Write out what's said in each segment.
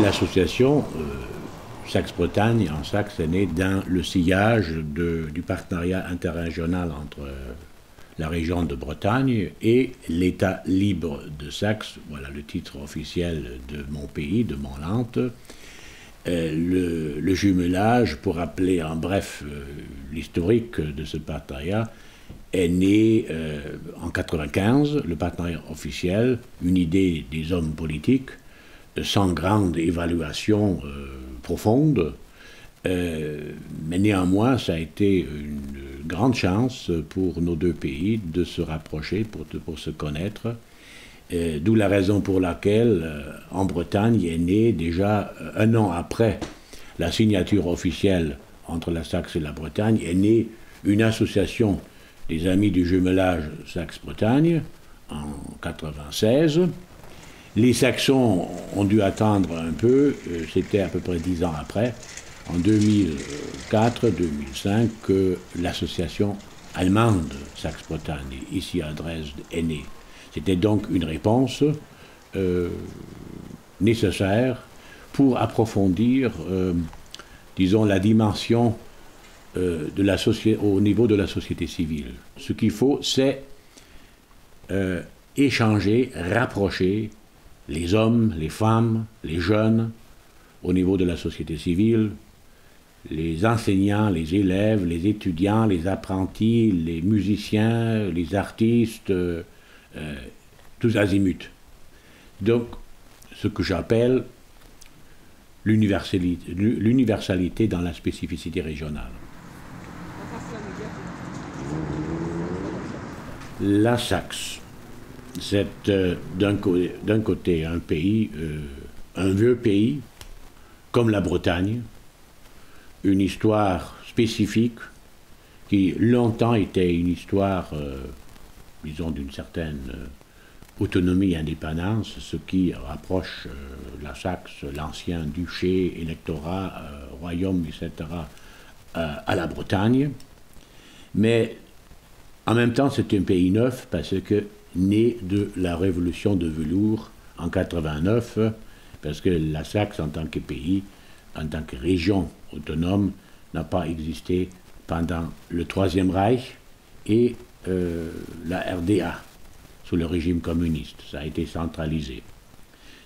L'association Saxe-Bretagne en Saxe est née dans le sillage du partenariat interrégional entre la région de Bretagne et l'État libre de Saxe, voilà le titre officiel de mon pays, de mon land. Le jumelage, pour rappeler en bref l'historique de ce partenariat, est né en 1995, le partenariat officiel, une idée des hommes politiques, sans grande évaluation profonde, mais néanmoins ça a été une grande chance pour nos deux pays de se rapprocher, pour se connaître, d'où la raison pour laquelle en Bretagne est née déjà un an après la signature officielle entre la Saxe et la Bretagne, est née une association des Amis du jumelage Saxe-Bretagne en 1996. Les Saxons ont dû attendre un peu, c'était à peu près 10 ans après, en 2004-2005, que l'association allemande Saxe-Bretagne, ici à Dresde, est née. C'était donc une réponse nécessaire pour approfondir, disons, la dimension au niveau de la société civile. Ce qu'il faut, c'est échanger, rapprocher les hommes, les femmes, les jeunes, au niveau de la société civile, les enseignants, les élèves, les étudiants, les apprentis, les musiciens, les artistes, tous azimuts. Donc, ce que j'appelle l'universalité dans la spécificité régionale. La Saxe, c'est d'un côté un pays, un vieux pays, comme la Bretagne, une histoire spécifique qui longtemps était une histoire, disons, d'une certaine autonomie et indépendance, ce qui rapproche la Saxe, l'ancien duché, électorat, royaume, etc., à la Bretagne. Mais en même temps, c'est un pays neuf parce que né de la révolution de velours en 89, parce que la Saxe, en tant que pays, en tant que région autonome, n'a pas existé pendant le Troisième Reich et la RDA, sous le régime communiste. Ça a été centralisé.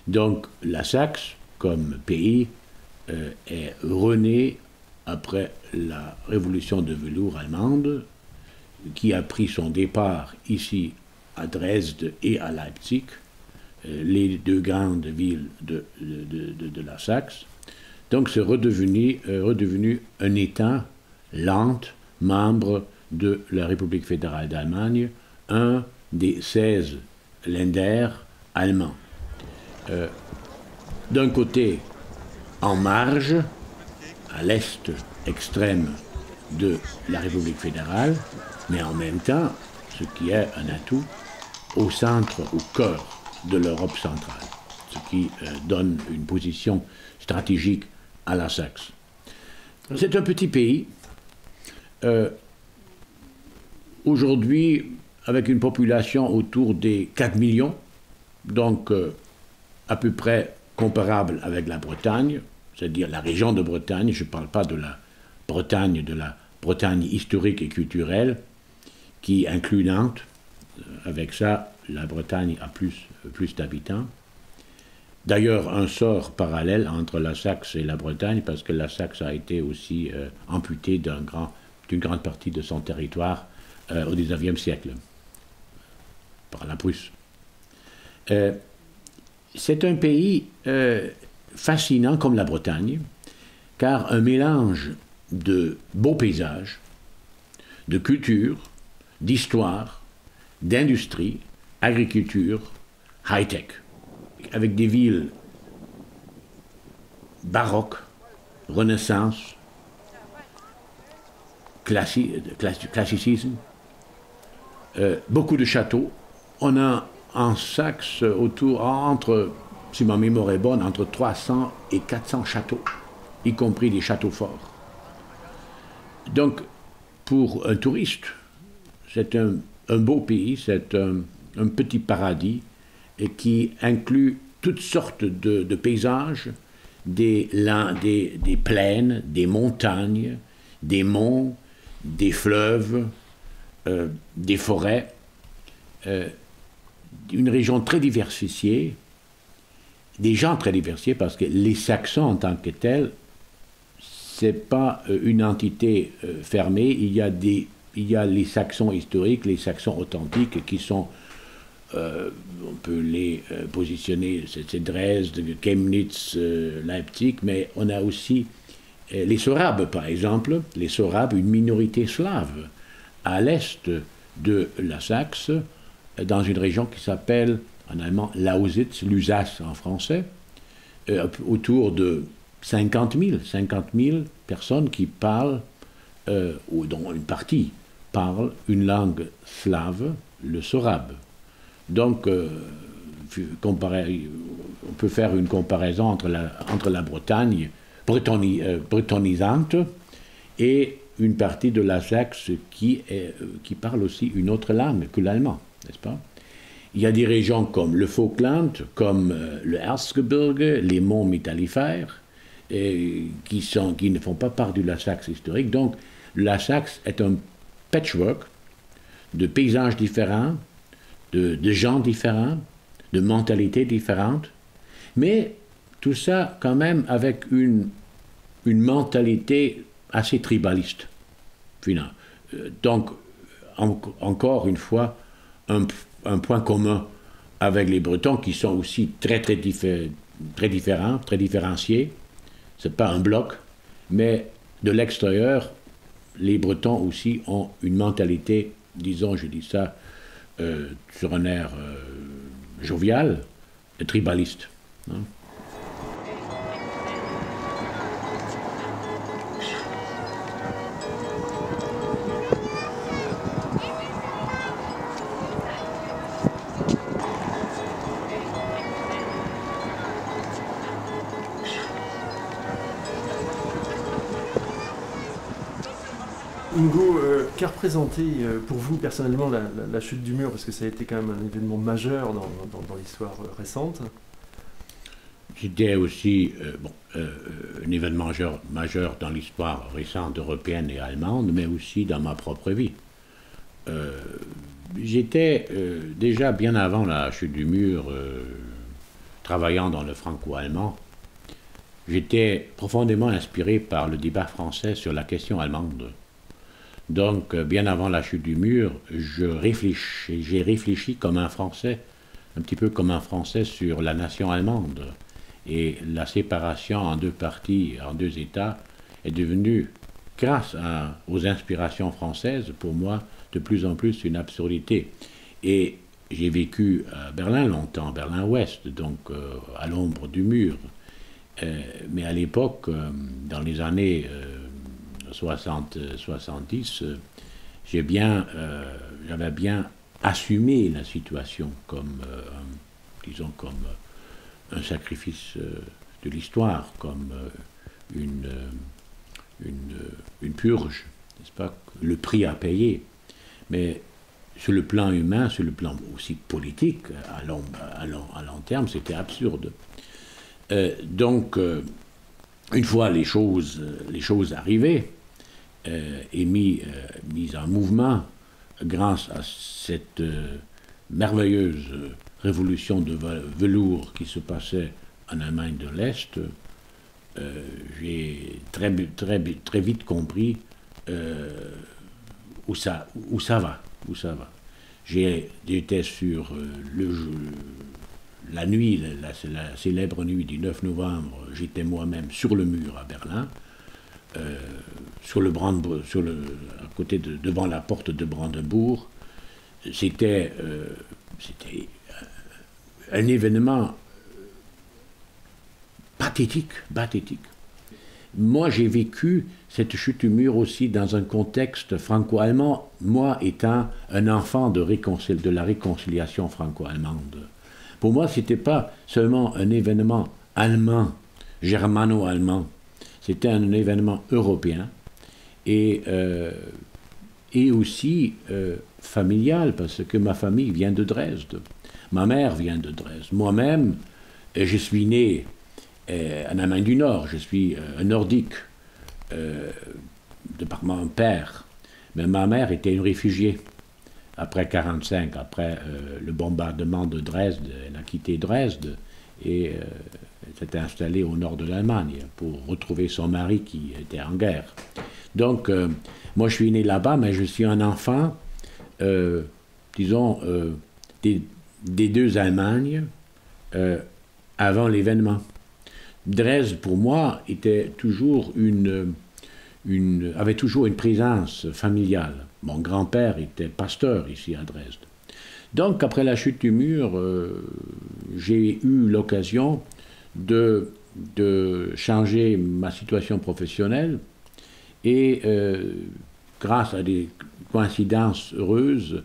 Donc la Saxe, comme pays, est rené après la révolution de velours allemande, qui a pris son départ ici à Dresde et à Leipzig, les deux grandes villes de la Saxe. Donc c'est redevenu un État lent, membre de la République fédérale d'Allemagne, un des 16 Länder allemands. D'un côté, en marge, à l'est extrême de la République fédérale, mais en même temps, ce qui est un atout, au centre, au cœur de l'Europe centrale, ce qui donne une position stratégique à la Saxe. C'est un petit pays, aujourd'hui avec une population autour des 4 millions, donc à peu près comparable avec la Bretagne, c'est-à-dire la région de Bretagne, je ne parle pas de la Bretagne historique et culturelle, qui inclut Nantes. Avec ça, la Bretagne a plus d'habitants. D'ailleurs, un sort parallèle entre la Saxe et la Bretagne, parce que la Saxe a été aussi amputée d'une grande partie de son territoire au XIXe siècle, par la Prusse. C'est un pays fascinant comme la Bretagne, car un mélange de beaux paysages, de culture, d'histoire, d'industrie, agriculture, high-tech, avec des villes baroques, Renaissance, classicisme, beaucoup de châteaux. On a en Saxe entre, si ma mémoire est bonne, entre 300 et 400 châteaux, y compris des châteaux forts. Donc, pour un touriste, c'est un beau pays, c'est un petit paradis et qui inclut toutes sortes de paysages des plaines, des montagnes, des monts, des fleuves, des forêts, une région très diversifiée, des gens très diversifiés, parce que les Saxons en tant que tels, c'est pas une entité fermée. Il y a les Saxons historiques, les Saxons authentiques qui sont, on peut les positionner, c'est Dresde, Chemnitz, Leipzig, mais on a aussi les Sorabes, par exemple, les Sorabes, une minorité slave à l'est de la Saxe, dans une région qui s'appelle en allemand Lausitz, Lusace en français, autour de 50 000 personnes qui parlent, ou dont une partie parle une langue slave, le sorabe. Donc, on peut faire une comparaison entre la Bretagne bretonnisante et une partie de la Saxe qui parle aussi une autre langue que l'allemand, n'est-ce pas? Il y a des régions comme le Vogtland, comme le Erzgebirge, les monts métallifères, qui ne font pas part de la Saxe historique. Donc, la Saxe est un patchwork de paysages différents, de gens différents, de mentalités différentes, mais tout ça quand même avec une mentalité assez tribaliste. Donc, encore une fois, un point commun avec les Bretons qui sont aussi très différents, très différenciés. Ce n'est pas un bloc, mais de l'extérieur, les Bretons aussi ont une mentalité, disons, je dis ça sur un air jovial, tribaliste. Hein. Ingo, qu'a représenté pour vous personnellement la chute du mur, parce que ça a été quand même un événement majeur dans l'histoire récente? C'était aussi un événement majeur dans l'histoire récente européenne et allemande, mais aussi dans ma propre vie. J'étais déjà bien avant la chute du mur, travaillant dans le franco-allemand. J'étais profondément inspiré par le débat français sur la question allemande. Donc, bien avant la chute du mur, j'ai réfléchi comme un Français, un petit peu comme un Français sur la nation allemande. Et la séparation en deux parties, en deux États, est devenue, grâce aux inspirations françaises, pour moi, de plus en plus une absurdité. Et j'ai vécu à Berlin longtemps, Berlin-Ouest, donc à l'ombre du mur. Mais à l'époque, dans les années 70, j'avais bien assumé la situation comme, disons, comme un sacrifice de l'histoire, comme une purge, n'est-ce pas, le prix à payer. Mais sur le plan humain, sur le plan aussi politique, à long terme, c'était absurde. Donc, une fois les choses arrivées et mises en mouvement grâce à cette merveilleuse révolution de velours qui se passait en Allemagne de l'Est, j'ai très vite compris où ça va. J'étais sur la nuit, la célèbre nuit du 9 novembre, j'étais moi-même sur le mur à Berlin, à côté devant la porte de Brandebourg. C'était un événement pathétique. Moi, j'ai vécu cette chute du mur aussi dans un contexte franco-allemand, moi étant un enfant de la réconciliation franco-allemande. Pour moi, ce n'était pas seulement un événement allemand, germano-allemand, c'était un événement européen et aussi familial, parce que ma famille vient de Dresde, ma mère vient de Dresde, moi-même, je suis né en Allemagne du Nord. Je suis un nordique, de par mon père. Mais ma mère était une réfugiée. Après 1945, après le bombardement de Dresde, elle a quitté Dresde et elle s'était installée au nord de l'Allemagne pour retrouver son mari qui était en guerre. Donc, moi je suis né là-bas, mais je suis un enfant, disons, des deux Allemagnes avant l'événement. Dresde, pour moi, était toujours avait toujours une présence familiale. Mon grand-père était pasteur ici à Dresde. Donc, après la chute du mur, j'ai eu l'occasion de changer ma situation professionnelle et grâce à des coïncidences heureuses,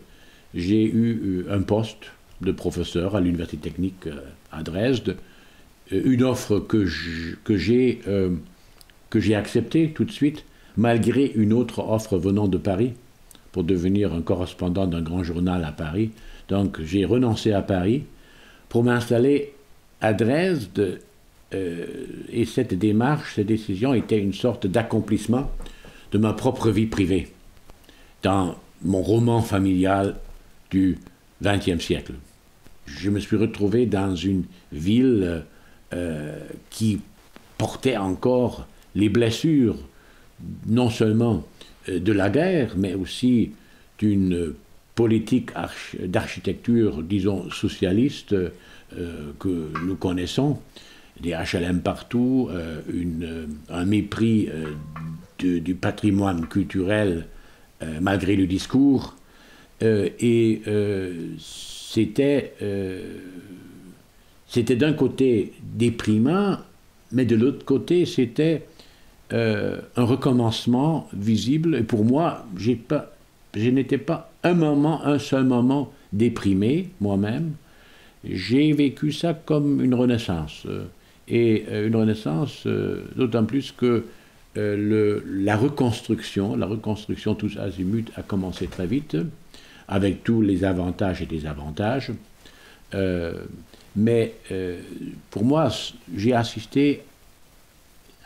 j'ai eu un poste de professeur à l'Université technique à Dresde, une offre que j'ai acceptée tout de suite, malgré une autre offre venant de Paris, pour devenir un correspondant d'un grand journal à Paris. Donc j'ai renoncé à Paris pour m'installer à Dresde, et cette démarche, cette décision était une sorte d'accomplissement de ma propre vie privée, dans mon roman familial du XXe siècle. Je me suis retrouvé dans une ville qui portait encore les blessures, non seulement de la guerre, mais aussi d'une politique d'architecture, disons, socialiste que nous connaissons, des HLM partout, un mépris du patrimoine culturel malgré le discours, et c'était d'un côté déprimant, mais de l'autre côté, c'était un recommencement visible. Et pour moi, je n'étais pas un seul moment déprimé, moi-même. J'ai vécu ça comme une renaissance. Et une renaissance, d'autant plus que la reconstruction tous azimuts a commencé très vite, avec tous les avantages et désavantages. Mais pour moi, j'ai assisté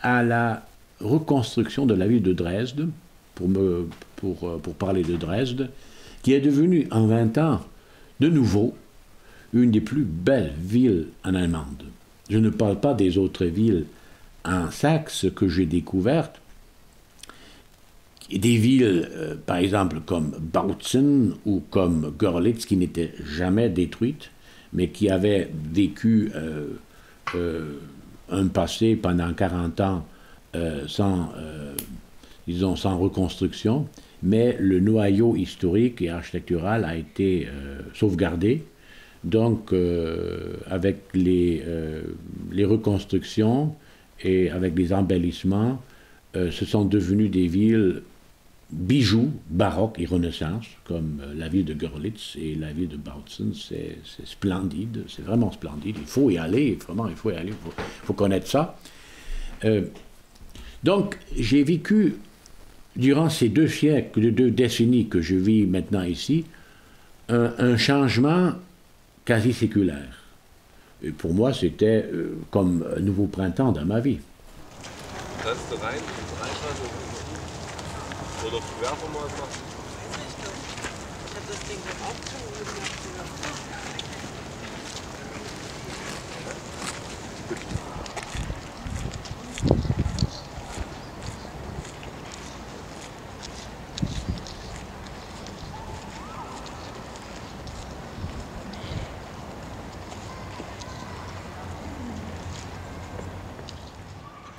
à la reconstruction de la ville de Dresde, pour parler de Dresde, qui est devenue en 20 ans, de nouveau, une des plus belles villes en Allemagne. Je ne parle pas des autres villes en Saxe que j'ai découvertes, des villes, par exemple, comme Bautzen ou comme Görlitz, qui n'étaient jamais détruites, mais qui avaient vécu un passé pendant 40 ans sans reconstruction, mais le noyau historique et architectural a été sauvegardé. Donc, avec les reconstructions et avec les embellissements, ce sont devenus des villes bijoux baroques et renaissance, comme la ville de Görlitz et la ville de Bautzen. C'est splendide, c'est vraiment splendide. Il faut y aller, vraiment, il faut y aller, il faut connaître ça. Donc, j'ai vécu, durant ces 2 siècles, 2 décennies que je vis maintenant ici, un changement quasi séculaire. Et pour moi, c'était comme un nouveau printemps dans ma vie.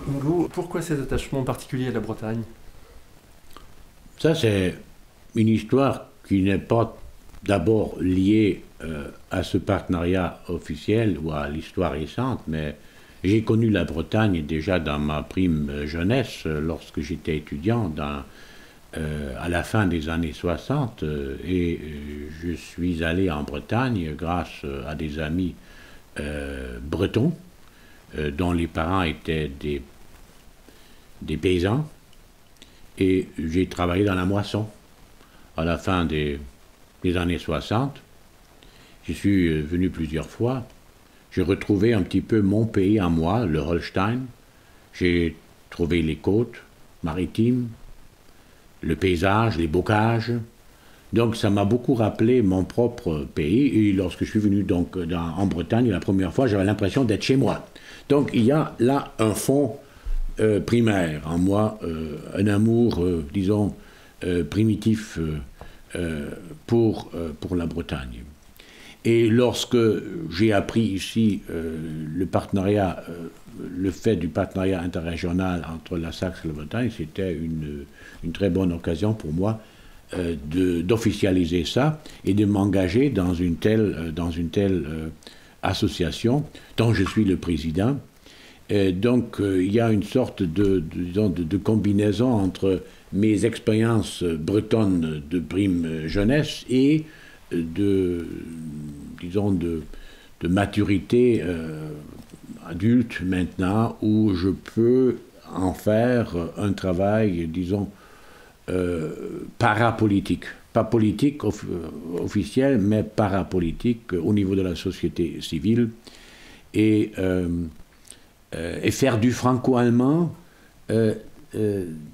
Ingo, pourquoi cet attachement particulier à la Bretagne? Ça, c'est une histoire qui n'est pas d'abord liée à ce partenariat officiel ou à l'histoire récente, mais j'ai connu la Bretagne déjà dans ma prime jeunesse, lorsque j'étais étudiant à la fin des années 60, et je suis allé en Bretagne grâce à des amis bretons, dont les parents étaient des paysans, et j'ai travaillé dans la moisson à la fin des années 60. J'y suis venu plusieurs fois. j'ai retrouvé un petit peu mon pays à moi, le Holstein. J'ai trouvé les côtes maritimes, le paysage, les bocages. Donc ça m'a beaucoup rappelé mon propre pays. Et lorsque je suis venu donc en Bretagne la première fois, j'avais l'impression d'être chez moi. Donc il y a là un fond primaire en moi, un amour, disons, primitif pour la Bretagne. Et lorsque j'ai appris ici le fait du partenariat interrégional entre la Saxe et la Bretagne, c'était une très bonne occasion pour moi d'officialiser ça et de m'engager dans une telle association dont je suis le président. Donc il y a une sorte de combinaison entre mes expériences bretonnes de prime jeunesse et de maturité adulte maintenant, où je peux en faire un travail, disons, parapolitique. Pas politique officiel, mais parapolitique au niveau de la société civile. Et faire du franco-allemand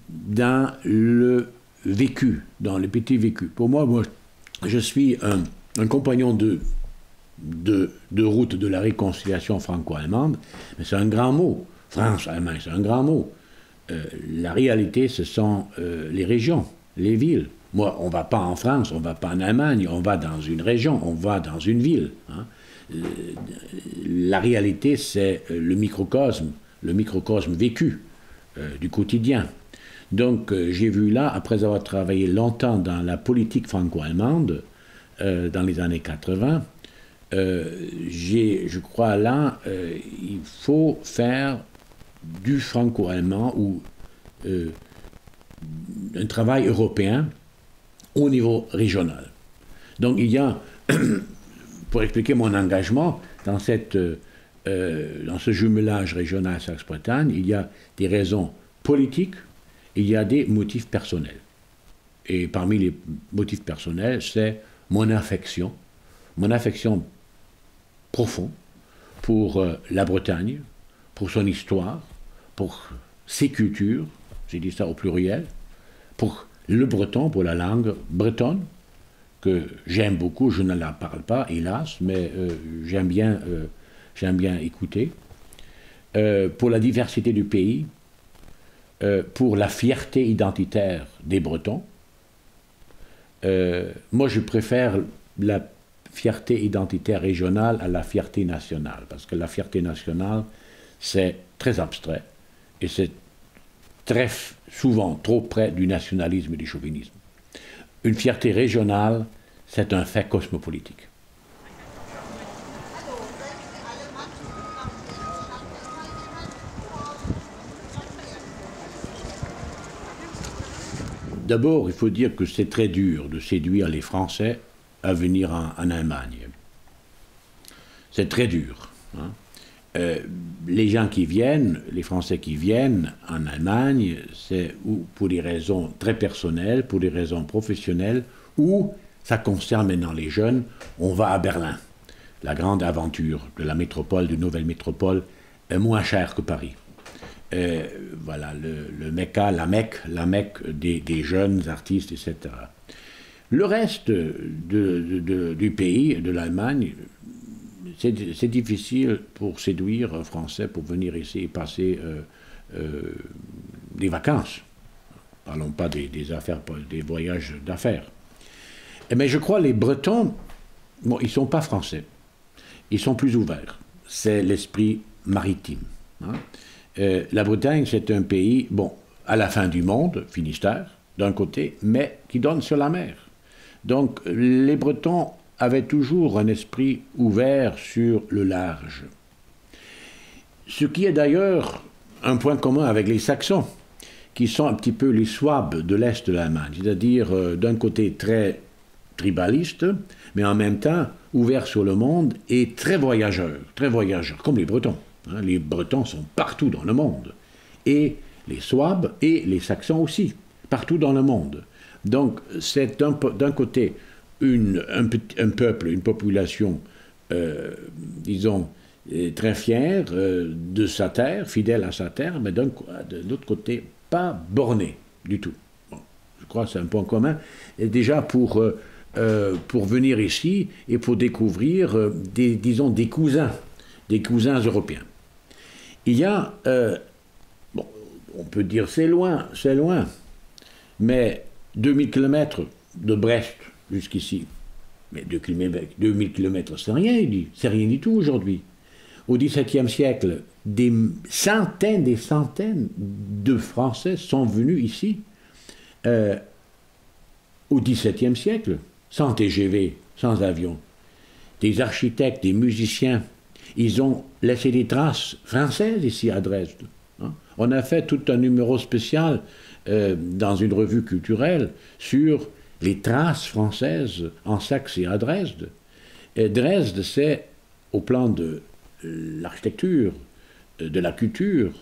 dans le vécu, dans le petit vécu. Pour moi, je suis un compagnon de route de la réconciliation franco-allemande, mais c'est un grand mot. France-Allemagne, c'est un grand mot. La réalité, ce sont les régions, les villes. Moi, on ne va pas en France, on ne va pas en Allemagne, on va dans une région, on va dans une ville. Hein. La réalité, c'est le microcosme vécu du quotidien. Donc, j'ai vu là, après avoir travaillé longtemps dans la politique franco-allemande, dans les années 80, je crois là, il faut faire du franco-allemand ou un travail européen au niveau régional. Donc, il y a, pour expliquer mon engagement dans ce jumelage régional Saxe-Bretagne, il y a des raisons politiques, il y a des motifs personnels. Et parmi les motifs personnels, c'est mon affection profonde pour la Bretagne, pour son histoire, pour ses cultures, j'ai dit ça au pluriel, pour le breton, pour la langue bretonne, que j'aime beaucoup, je ne la parle pas, hélas, mais j'aime bien écouter, pour la diversité du pays, pour la fierté identitaire des Bretons. Moi, je préfère la fierté identitaire régionale à la fierté nationale, parce que la fierté nationale, c'est très abstrait, et c'est très souvent trop près du nationalisme et du chauvinisme. Une fierté régionale, c'est un fait cosmopolitique. D'abord, il faut dire que c'est très dur de séduire les Français à venir en Allemagne. C'est très dur. Hein. Les gens qui viennent, les Français qui viennent en Allemagne, c'est ou pour des raisons très personnelles, pour des raisons professionnelles, ou ça concerne maintenant les jeunes, on va à Berlin. La grande aventure de la métropole, de nouvelle métropole, est moins chère que Paris. Voilà, le Mecca, la Mecque des jeunes artistes, etc. Le reste du pays, de l'Allemagne, c'est difficile pour séduire un Français pour venir ici et passer des vacances. Parlons pas des affaires, des voyages d'affaires. Mais je crois les Bretons, bon, ils ne sont pas français. Ils sont plus ouverts. C'est l'esprit maritime. Hein. La Bretagne, c'est un pays, bon, à la fin du monde, Finistère, d'un côté, mais qui donne sur la mer. Donc, les Bretons avaient toujours un esprit ouvert sur le large. Ce qui est d'ailleurs un point commun avec les Saxons, qui sont un petit peu les Souabes de l'Est de l'Allemagne, c'est-à-dire d'un côté très tribaliste, mais en même temps ouvert sur le monde et très voyageurs, comme les Bretons. Hein, les Bretons sont partout dans le monde, et les Souabes et les Saxons aussi, partout dans le monde. Donc c'est d'un côté un peuple, une population, disons, très fier de sa terre, fidèle à sa terre, mais de l'autre côté, pas borné du tout. Bon, je crois que c'est un point commun. Et déjà pour venir ici et pour découvrir, disons, des cousins européens. Il y a, bon, on peut dire c'est loin, mais 2000 km de Brest jusqu'ici, mais 2000 km, c'est rien du tout aujourd'hui. Au XVIIe siècle, des centaines de Français sont venus ici. Au XVIIe siècle, sans TGV, sans avion. Des architectes, des musiciens, ils ont laissé des traces françaises ici à Dresde. Hein. On a fait tout un numéro spécial dans une revue culturelle sur les traces françaises en Saxe et à Dresde. Et Dresde, c'est, au plan de l'architecture, de la culture,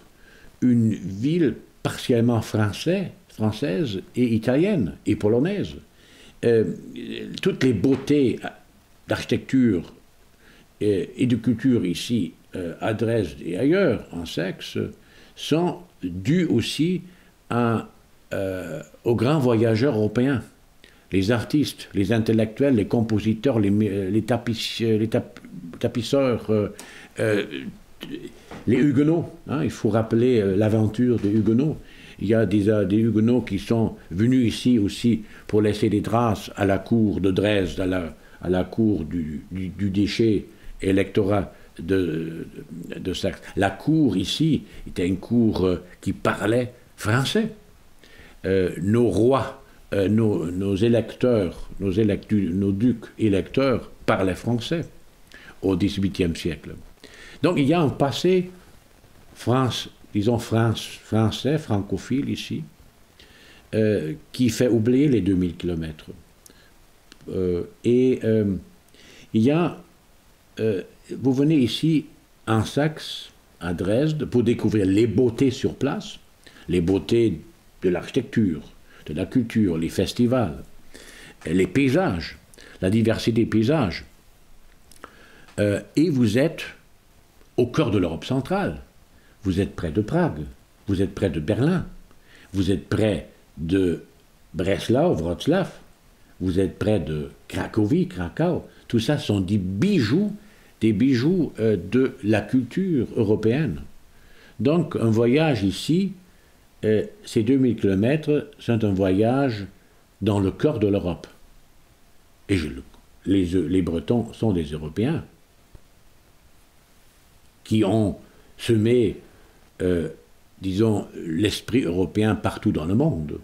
une ville partiellement française et italienne et polonaise. Toutes les beautés d'architecture et de culture ici à Dresde et ailleurs en Saxe sont dues aussi aux grands voyageurs européens. Les artistes, les intellectuels, les compositeurs, les tapisseurs, les Huguenots. Hein, il faut rappeler l'aventure des Huguenots. Il y a des Huguenots qui sont venus ici aussi pour laisser des traces à la cour de Dresde, à la cour du déchet électorat de Saxe. La cour ici était une cour qui parlait français. Nos rois, nos électeurs, nos ducs électeurs parlaient français au XVIIIe siècle. Donc il y a un passé français, francophile ici, qui fait oublier les 2000 km. Il y a, vous venez ici en Saxe, à Dresde, pour découvrir les beautés sur place, les beautés de l'architecture, de la culture, les festivals, les paysages, la diversité des paysages. Et vous êtes au cœur de l'Europe centrale. Vous êtes près de Prague, vous êtes près de Berlin, vous êtes près de Breslau, Wrocław, vous êtes près de Cracovie, Krakau. Tout ça sont des bijoux de la culture européenne. Donc un voyage ici, ces 2000 km, c'est un voyage dans le cœur de l'Europe. Et les Bretons sont des Européens qui ont semé, disons, l'esprit européen partout dans le monde.